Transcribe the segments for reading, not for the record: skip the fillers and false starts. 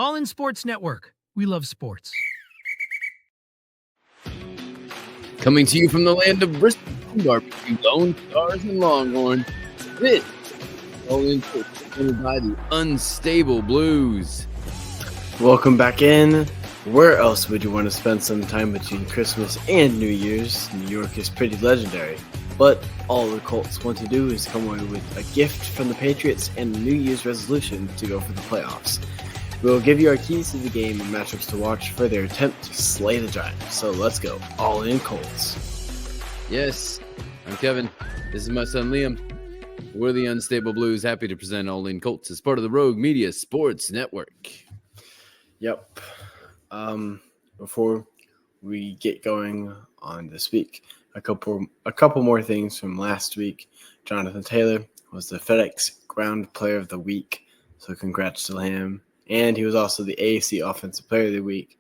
All in Sports Network. We love sports. Coming to you from the land of Bristol, barbecue, Lone Stars, and Longhorn. This All in Sports, presented by the Unstable Blues. Welcome back in. Where else would you want to spend some time between Christmas and New Year's? New York is pretty legendary, but all the Colts want to do is come away with a gift from the Patriots and a New Year's resolution to go for the playoffs. We will give you our keys to the game and matchups to watch for their attempt to slay the Giants. So let's go. All in Colts. Yes, I'm Kevin. This is my son Liam. We're the Unstable Blues. Happy to present All in Colts as part of the Rogue Media Sports Network. Yep. Before we get going on this week, a couple more things from last week. Jonathan Taylor was the FedEx Ground Player of the Week, so congrats to him. And he was also the AFC Offensive Player of the Week.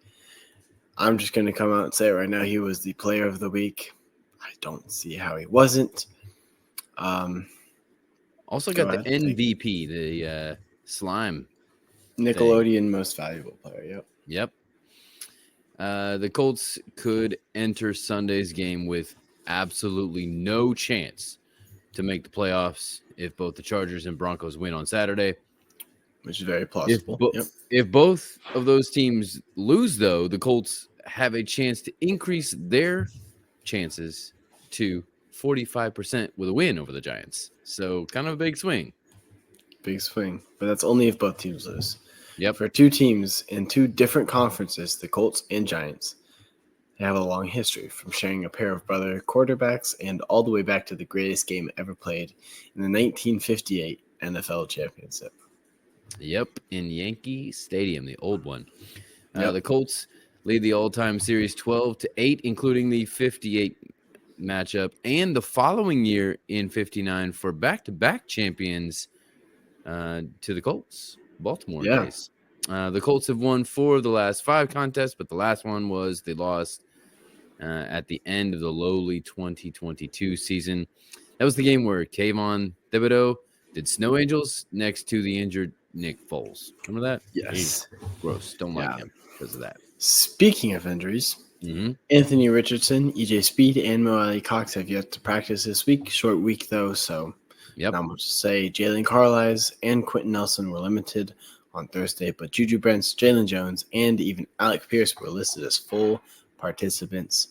I'm just going to come out and say it right now. He was the Player of the Week. I don't see how he wasn't. Also got the MVP, the slime. Nickelodeon Most Valuable Player, Yep. The Colts could enter Sunday's game with absolutely no chance to make the playoffs if both the Chargers and Broncos win on Saturday. Which is very plausible. If both of those teams lose, though, the Colts have a chance to increase their chances to 45% with a win over the Giants. So kind of a big swing. Big swing. But that's only if both teams lose. Yep. For two teams in two different conferences, the Colts and Giants, they have a long history from sharing a pair of brother quarterbacks and all the way back to the greatest game ever played in the 1958 NFL Championship. Yep, in Yankee Stadium, the old one. The Colts lead the all-time series 12-8, including the 58 matchup, and the following year in 59 for back-to-back champions to the Colts, Baltimore case. The Colts have won 4 of the last 5 contests, but the last one was they lost at the end of the lowly 2022 season. That was the game where Kayvon Thibodeau did Snow Angels next to the injured Nick Foles. Remember that? Yes. Gross. Don't like him because of that. Speaking of injuries, Anthony Richardson, EJ Speed, and Mo Alley Cox have yet to practice this week. Short week, though, so not much to say. Jalen Carlisle and Quentin Nelson were limited on Thursday, but Juju Brents, Jalen Jones, and even Alec Pierce were listed as full participants.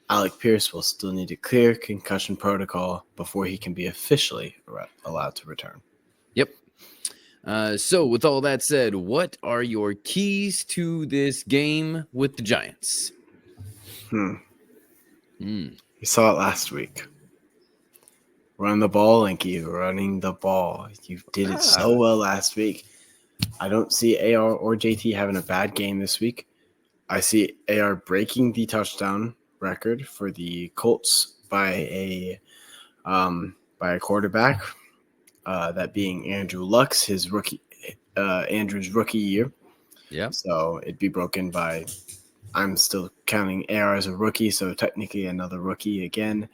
Alec Pierce will still need to clear concussion protocol before he can be officially allowed to return. Yep. So with all that said, what are your keys to this game with the Giants? We saw it last week. Run the ball, Linky. Running the ball. You did it so well last week. I don't see AR or JT having a bad game this week. I see AR breaking the touchdown record for the Colts by a quarterback. That being Andrew Luck, Andrew's rookie year. Yeah. So it'd be broken by, I'm still counting AR as a rookie, so technically another rookie again.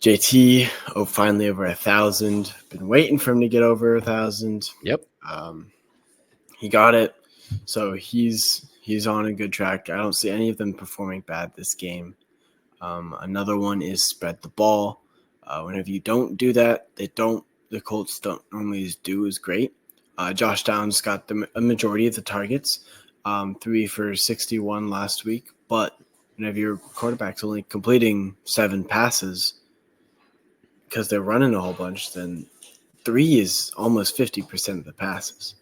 JT, finally over 1,000. Been waiting for him to get over 1,000. Yep. He got it. So he's on a good track. I don't see any of them performing bad this game. Another one is spread the ball. Whenever you don't do that, the Colts don't normally do as great. Josh Downs got a majority of the targets, 3 for 61 last week. But whenever your quarterback's only completing 7 passes because they're running a whole bunch, then 3 is almost 50% of the passes.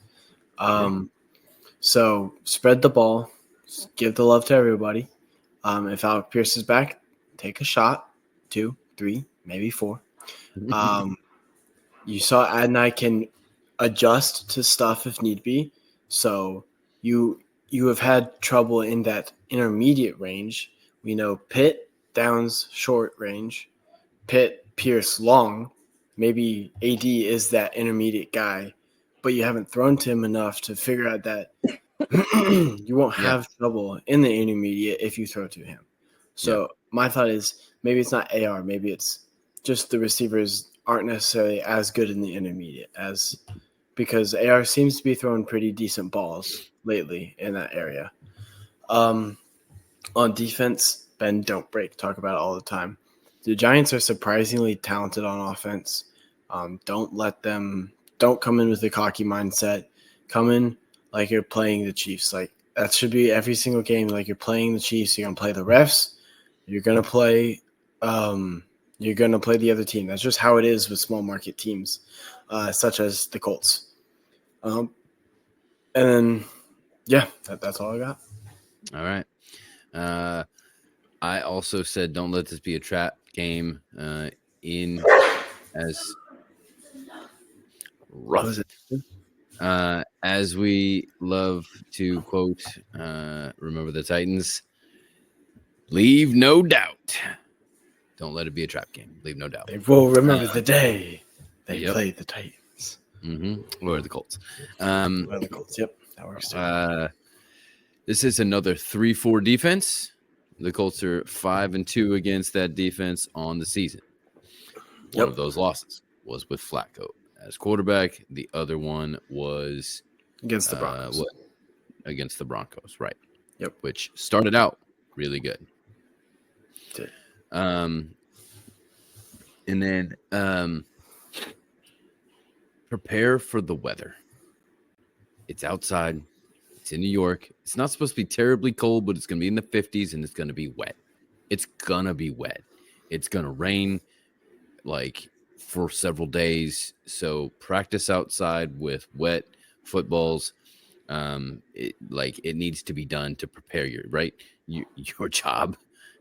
So spread the ball, give the love to everybody. If Alec Pierce is back, take a shot, 2, 3, maybe 4. You saw Adonai can adjust to stuff if need be. So you have had trouble in that intermediate range. We know Pitt, Downs, short range. Pitt, Pierce, long. Maybe AD is that intermediate guy, but you haven't thrown to him enough to figure out that you won't have trouble in the intermediate if you throw to him. So my thought is maybe it's not AR. Maybe it's just the receivers aren't necessarily as good in the intermediate as because AR seems to be throwing pretty decent balls lately in that area. On defense, bend, don't break. Talk about it all the time. The Giants are surprisingly talented on offense. Don't come in with a cocky mindset. Come in like you're playing the Chiefs. Like that should be every single game. Like you're playing the Chiefs. You're gonna play the refs. You're gonna play. You're gonna play the other team. That's just how it is with small market teams, such as the Colts. And then, yeah, that's all I got. All right. I also said don't let this be a trap game. In as What was rough it? as we love to quote, remember the Titans. Leave no doubt. Don't let it be a trap game. Leave no doubt. They will remember the day they played the Titans. Or the Colts. Or the Colts. Yep, that works too. This is another 3-4 defense. The Colts are 5-2 against that defense on the season. One of those losses was with Flacco as quarterback. The other one was against the Broncos. Against the Broncos, right? Yep. Which started out really good. Did. And then prepare for the weather. It's outside. It's in New York. It's not supposed to be terribly cold, but it's going to be in the 50s and it's going to be wet. It's going to be wet. It's going to rain like for several days. So practice outside with wet footballs. It needs to be done to prepare your job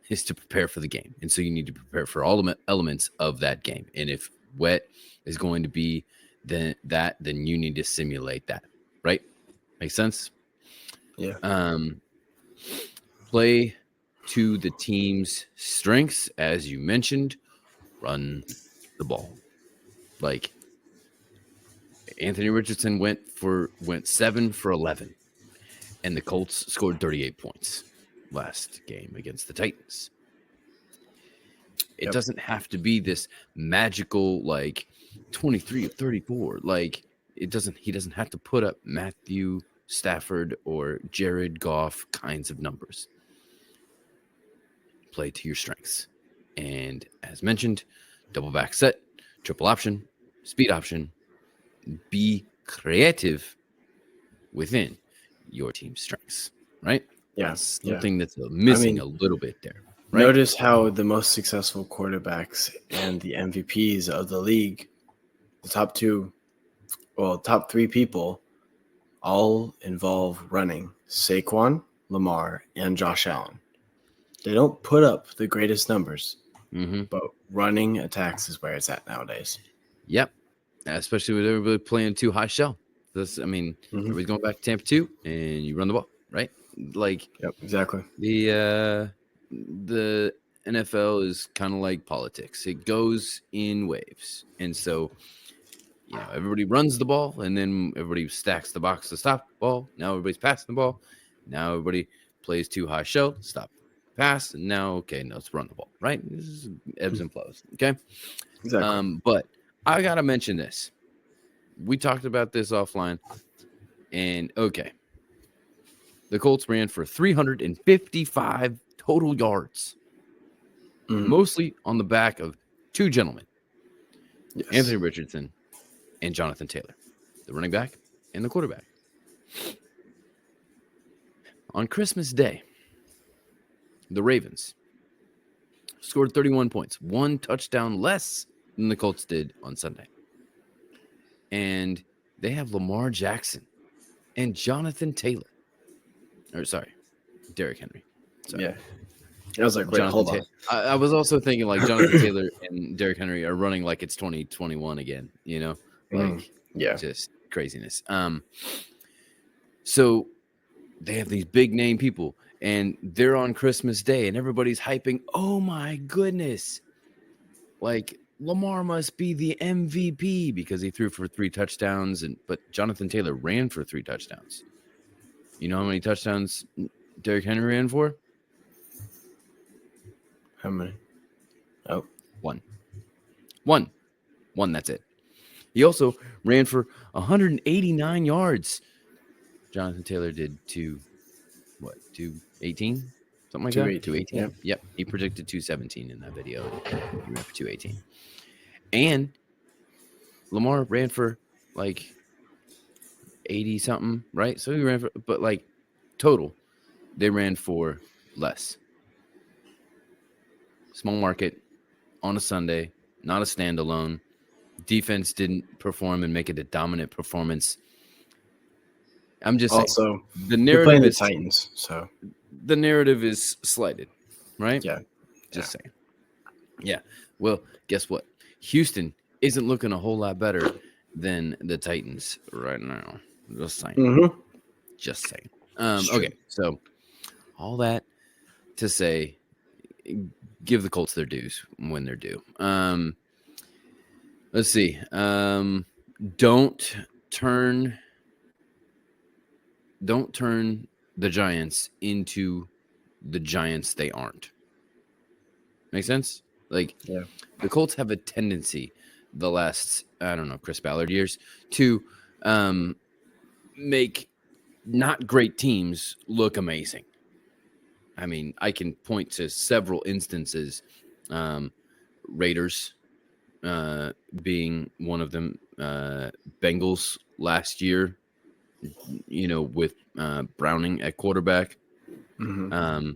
is to prepare for the game. And so you need to prepare for all the elements of that game. And if wet is going to be then you need to simulate that, right? Make sense? Yeah. Play to the team's strengths, as you mentioned. Run the ball. Like Anthony Richardson went 7 for 11, and the Colts scored 38 points last game against the Titans. It doesn't have to be this magical 23 of 34. He doesn't have to put up Matthew Stafford or Jared Goff kinds of numbers. Play to your strengths. And as mentioned, double back set, triple option, speed option. Be creative within your team's strengths, right? Yeah. That's something that's missing a little bit there. Right? Notice how the most successful quarterbacks and the MVPs of the league, the top three people, all involve running. Saquon, Lamar, and Josh Allen. They don't put up the greatest numbers, but running attacks is where it's at nowadays. Yep. Especially with everybody playing too high shell. Everybody's going back to Tampa 2, and you run the ball, right? Yep, exactly. The NFL is kind of like politics. It goes in waves. And so, everybody runs the ball, and then everybody stacks the box to stop the ball. Now everybody's passing the ball. Now everybody plays too high shell, stop, pass, and now, let's run the ball, right? This is ebbs and flows, okay? Exactly. But I got to mention this. We talked about this offline, and the Colts ran for 355 total yards, mostly on the back of two gentlemen, Anthony Richardson and Jonathan Taylor, the running back and the quarterback. On Christmas Day, the Ravens scored 31 points, one touchdown less than the Colts did on Sunday. And they have Lamar Jackson and Jonathan Taylor. Derrick Henry. Sorry. Yeah. I was like, wait, hold on. I was also thinking Jonathan Taylor and Derrick Henry are running like it's 2021 again, just craziness. So they have these big name people, and they're on Christmas Day, and everybody's hyping, oh my goodness. Lamar must be the MVP because he threw for 3 touchdowns, but Jonathan Taylor ran for 3 touchdowns. You know how many touchdowns Derrick Henry ran for? How many? Oh. One. That's it. He also ran for 189 yards. Jonathan Taylor did 218? Something like that? 218. 218? Yep. He predicted 217 in that video. He ran for 218. And Lamar ran for like 80 something, right? So he ran for, but like total, they ran for less. Small market on a Sunday, not a standalone. Defense didn't perform and make it a dominant performance. I'm just saying Also, the you're playing narrative the is Titans, so the narrative is slighted, right? yeah. Just saying. Yeah. Well, guess what? Houston isn't looking a whole lot better than the Titans right now. Just saying. Mm-hmm. Just saying. It's true. Okay. So all that to say, give the Colts their dues when they're due. Let's see. Don't turn the Giants into the Giants they aren't. Make sense? Like, Yeah. the Colts have a tendency the last, I don't know, Chris Ballard years to make not great teams look amazing. I mean, I can point to several instances. Raiders being one of them. Bengals last year, with Browning at quarterback. Mm-hmm.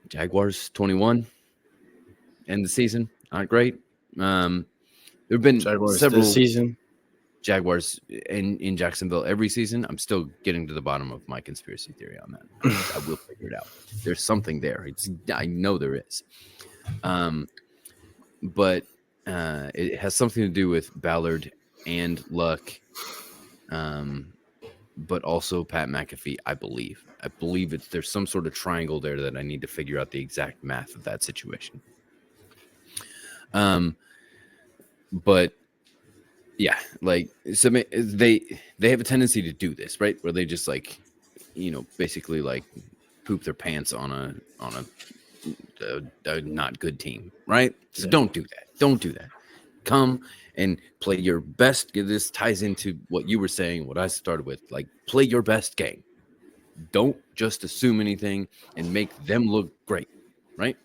Jaguars 21 end the season. Not great. There have been Jaguars several this season. Jaguars in Jacksonville every season. I'm still getting to the bottom of my conspiracy theory on that. I will figure it out. There's something there. I know there is. But it has something to do with Ballard and Luck, but also Pat McAfee, I believe. There's some sort of triangle there that I need to figure out the exact math of that situation. But yeah, like, so they have a tendency to do this, right? Where they just basically like poop their pants on a not good team, right? So Don't do that. Don't do that. Come and play your best. This ties into what you were saying, what I started with. Like, play your best game. Don't just assume anything and make them look great, right?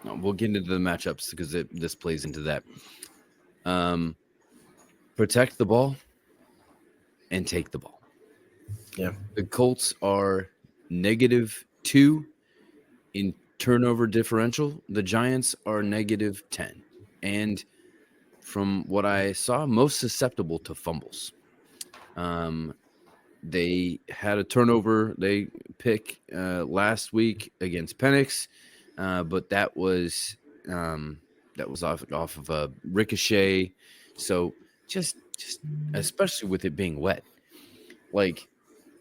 No, we'll get into the matchups because this plays into that. Protect the ball and take the ball. Yeah. The Colts are -2 in turnover differential. The Giants are -10. And from what I saw, most susceptible to fumbles. They had a turnover they pick last week against Penix, but that was off of a ricochet. So just especially with it being wet, like,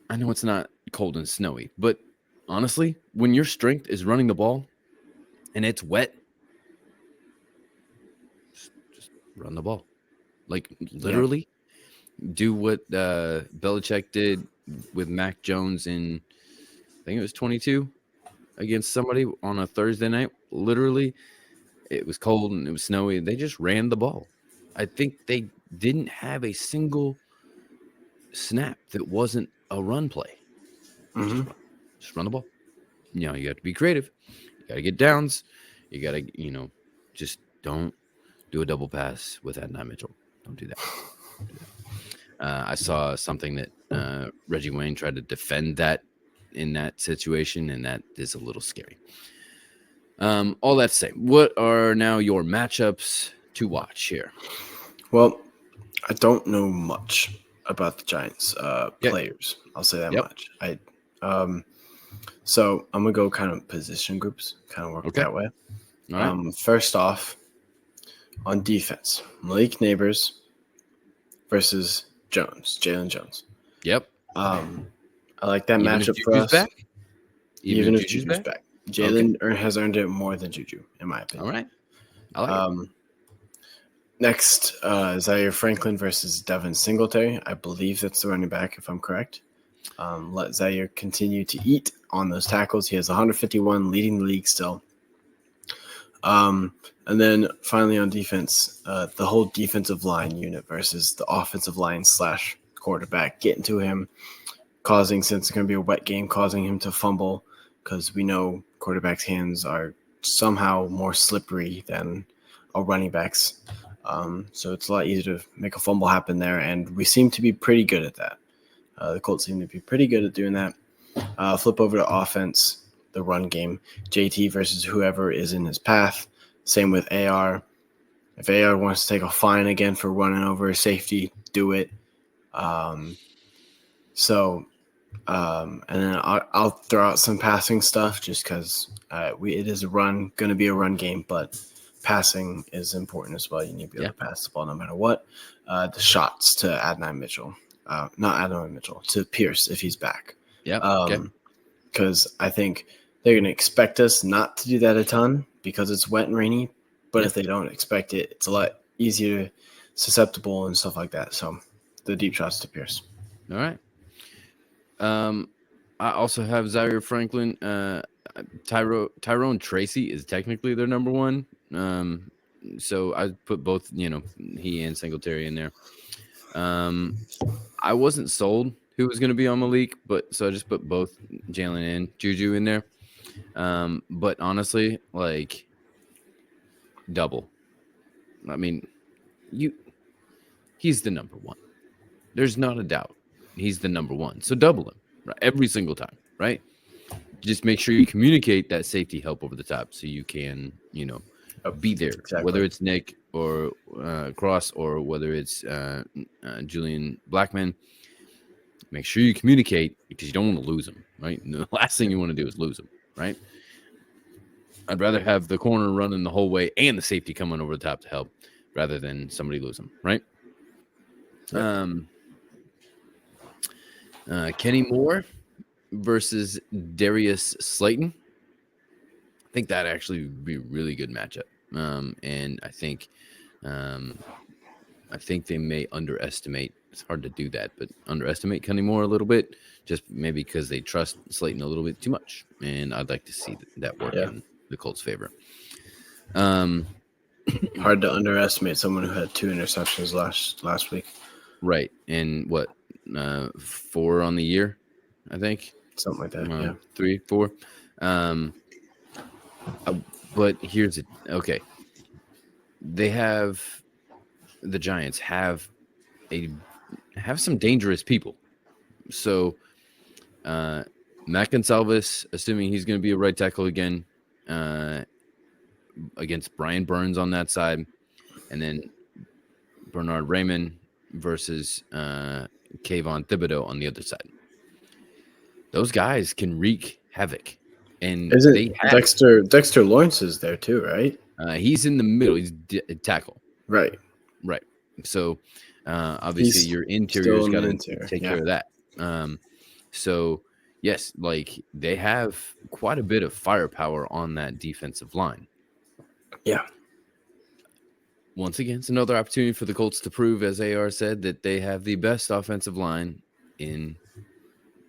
I know it's not cold and snowy, but honestly, when your strength is running the ball and it's wet, just run the ball. Like, literally do what Belichick did with Mac Jones in, I think it was 22 against somebody on a Thursday night. Literally, it was cold and it was snowy. They just ran the ball. I think they didn't have a single snap that wasn't a run play. Mm-hmm. Just run the ball. You have to be creative. You got to get downs. You got to, just don't do a double pass with Adonai Mitchell. Don't do that. I saw something that Reggie Wayne tried to defend that in that situation, and that is a little scary. All that to say, what are now your matchups to watch here? Well, I don't know much about the Giants players. I'll say that much. So I'm gonna go kind of position groups, kind of work that way. All right. First off, on defense, Malik Neighbors versus Jalen Jones. Yep. I like that Even matchup if for us. back? Even if Juju's back. Jalen has earned it more than Juju, in my opinion. All right. I like it. Next, Zaire Franklin versus Devin Singletary. I believe that's the running back, if I'm correct. Let Zaire continue to eat on those tackles. He has 151, leading the league still. And then finally on defense, the whole defensive line unit versus the offensive line / quarterback getting to him, since it's going to be a wet game, causing him to fumble because we know quarterbacks' hands are somehow more slippery than a running back's. So it's a lot easier to make a fumble happen there, and we seem to be pretty good at that. The Colts seem to be pretty good at doing that. Flip over to offense, the run game. JT versus whoever is in his path. Same with AR. If AR wants to take a fine again for running over a safety, do it. And then I'll throw out some passing stuff just because it is going to be a run game, but passing is important as well. You need to be able to pass the ball no matter what. The shots to to Pierce if he's back. Yeah. Because I think they're going to expect us not to do that a ton because it's wet and rainy. But if they don't expect it, it's a lot easier, susceptible and stuff like that. So the deep shots to Pierce. All right. I also have Zaire Franklin. Tyrone Tracy is technically their number one. So I put both, he and Singletary in there. I wasn't sold who was going to be on Malik, so I just put both Jalen and Juju in there. But honestly, like double. I mean, he's the number one. There's not a doubt. He's the number one. So double him every single time, right? Just make sure you communicate that safety help over the top so you can, be there. Exactly. Whether it's Nick or Cross or whether it's Julian Blackman, make sure you communicate because you don't want to lose him, right? And the last thing you want to do is lose him, right? I'd rather have the corner running the whole way and the safety coming over the top to help rather than somebody lose him, right? Yep. Kenny Moore versus Darius Slayton. I think that actually would be a really good matchup. And I think they may underestimate. It's hard to do that, but underestimate Kenny Moore a little bit, just maybe because they trust Slayton a little bit too much. And I'd like to see that work in the Colts' favor. Hard to underestimate someone who had 2 interceptions last week. Right. And what, 4 on the year, I think? Something like that, 3, 4. But here's it. Okay. The Giants have some dangerous people. So, Matt Gonsalves, assuming he's going to be a right tackle again, against Brian Burns on that side, and then Bernard Raymond versus Kayvon Thibodeau on the other side. Those guys can wreak havoc. And Dexter Lawrence is there too, right? He's in the middle. He's tackle. Right. So obviously your interior's got to take care of that. So yes, like they have quite a bit of firepower on that defensive line. Yeah. Once again, it's another opportunity for the Colts to prove, as AR said, that they have the best offensive line in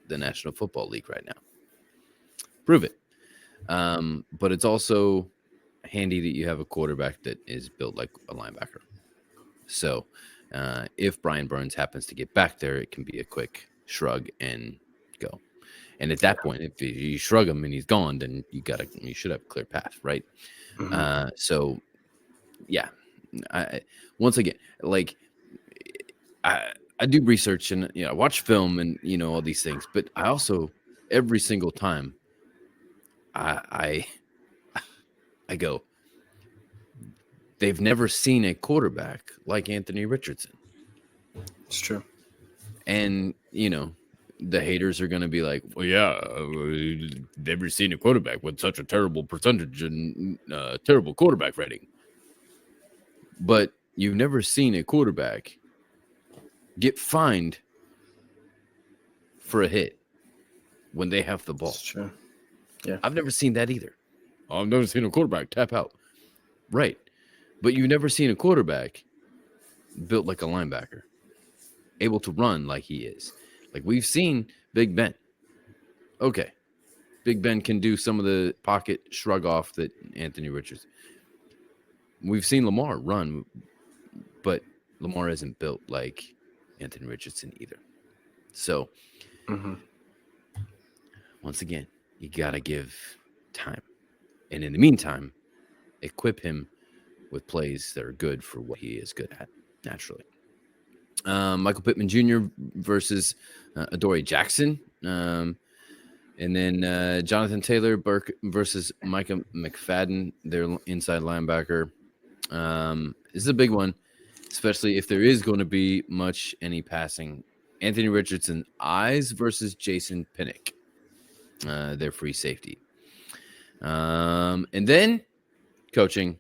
the National Football League right now. Prove it. But it's also handy that you have a quarterback that is built like a linebacker. So if Brian Burns happens to get back there, it can be a quick shrug and go. And at that point, if you shrug him and he's gone, then you should have a clear path, right? Mm-hmm. So yeah. Once again, like I do research and I watch film and all these things, but I also every single time I go, they've never seen a quarterback like Anthony Richardson. It's true. And the haters are going to be like, well, yeah, never seen a quarterback with such a terrible percentage and terrible quarterback rating. But you've never seen a quarterback get fined for a hit when they have the ball. That's true. Yeah. I've never seen that either. I've never seen a quarterback tap out. Right. But you've never seen a quarterback built like a linebacker, able to run like he is. Like we've seen Big Ben. Okay. Big Ben can do some of the pocket shrug off that Anthony Richardson. we've seen Lamar run, but Lamar isn't built like Anthony Richardson either. So once again, you got to give time. And in the meantime, equip him with plays that are good for what he is good at naturally. Michael Pittman Jr. versus Adoree Jackson. And then Jonathan Taylor versus Micah McFadden, their inside linebacker. This is a big one, especially if there is going to be any passing. Anthony Richardson eyes versus Jason Pinnock, their free safety. And then coaching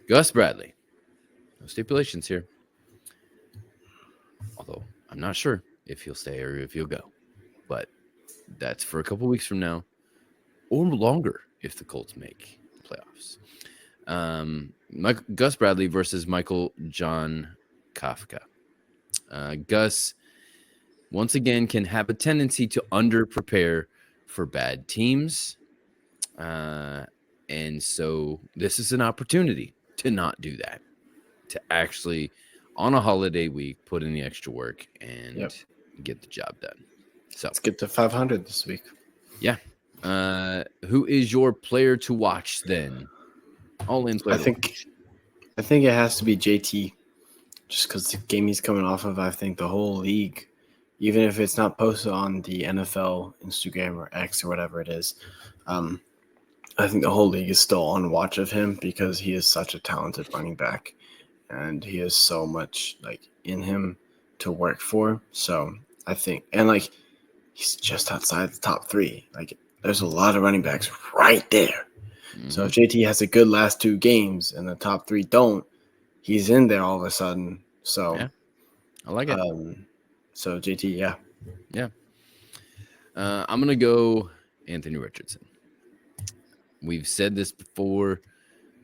Gus Bradley. No stipulations here. Although I'm not sure if he'll stay or if he'll go. But that's for a couple weeks from now or longer if the Colts make playoffs. Gus Bradley versus Michael John Kafka. Gus, once again, can have a tendency to under-prepare for bad teams. And so this is an opportunity to not do that, to actually, on a holiday week, put in the extra work and get the job done. So let's get to 500 this week. Yeah. Who is your player to watch then? All-in player. I think it has to be JT, just because the game he's coming off of. I think the whole league, even if it's not posted on the NFL Instagram or X or whatever it is, I think the whole league is still on watch of him because he is such a talented running back, and he has so much in him to work for. So I think, and he's just outside the top 3. There's a lot of running backs right there. Mm-hmm. So if JT has a good last 2 games and the top 3 don't, he's in there all of a sudden. So yeah, I like it. So JT, yeah. I'm gonna go Anthony Richardson. We've said this before.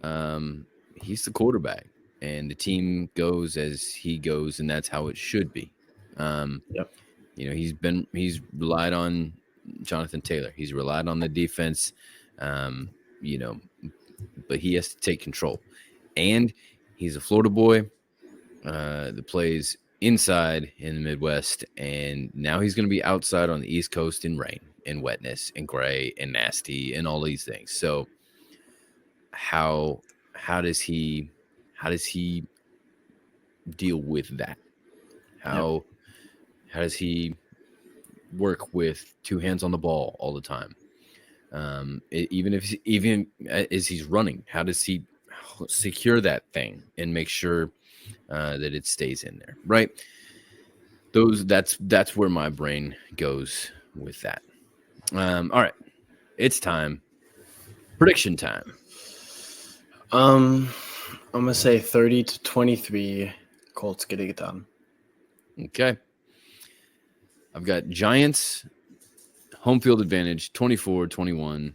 He's the quarterback, and the team goes as he goes, and that's how it should be. He's relied on Jonathan Taylor. He's relied on the defense, but he has to take control. And he's a Florida boy that plays inside in the Midwest, and now he's going to be outside on the East Coast in rain and wetness and gray and nasty and all these things. So how does he deal with that? How does he work with 2 hands on the ball all the time? Even as he's running, how does he secure that thing and make sure that it stays in there? Right. That's where my brain goes with that. All right, it's time. Prediction time. I'm gonna say 30-23. Colts getting it done. Okay. I've got Giants home field advantage 24-21.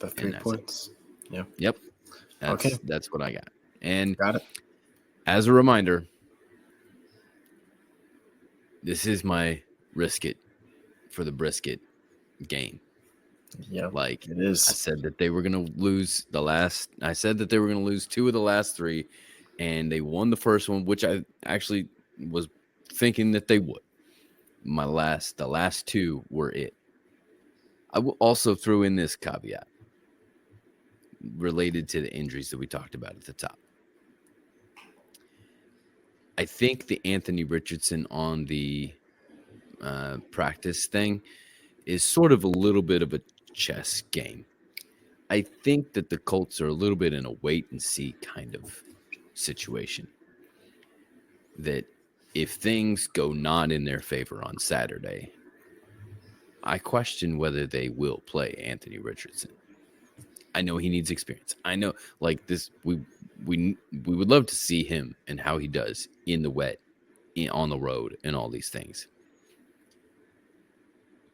The 3 points. It. Yep. That's what I got. And got it. As a reminder, this is my risk it for the brisket game. Yeah, it is. I said that they were going to lose 2 of the last 3, and they won the first one, which I actually was thinking that they would. The last 2 were it. I will also throw in this caveat related to the injuries that we talked about at the top. I think the Anthony Richardson on the practice thing is sort of a little bit of a chess game. I think that the Colts are a little bit in a wait and see kind of situation. That if things go not in their favor on Saturday, I question whether they will play Anthony Richardson. I know he needs experience. I know this we would love to see him and how he does in the wet, on the road, and all these things.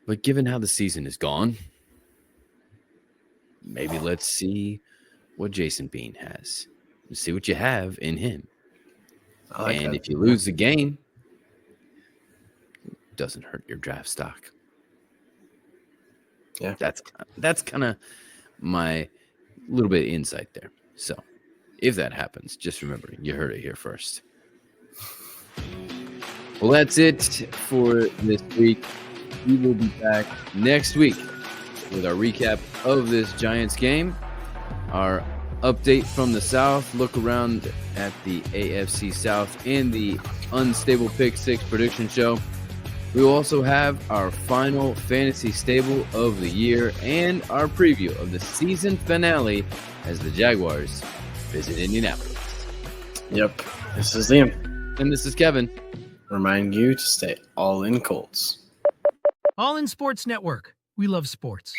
But given how the season is gone, maybe let's see what Jason Bean has. See what you have in him. And if you lose the game, it doesn't hurt your draft stock. Yeah. That's kind of my little bit of insight there. So If that happens, just remember, you heard it here first. Well, that's it for this week. We will be back next week with our recap of this Giants game, our update from the South, look around at the AFC South, and the Unstable Pick 6 prediction show. We will also have our final fantasy stable of the year and our preview of the season finale as the Jaguars visit Indianapolis. Yep. This is Liam. And this is Kevin. Remind you to stay all in Colts. All in Sports Network. We love sports.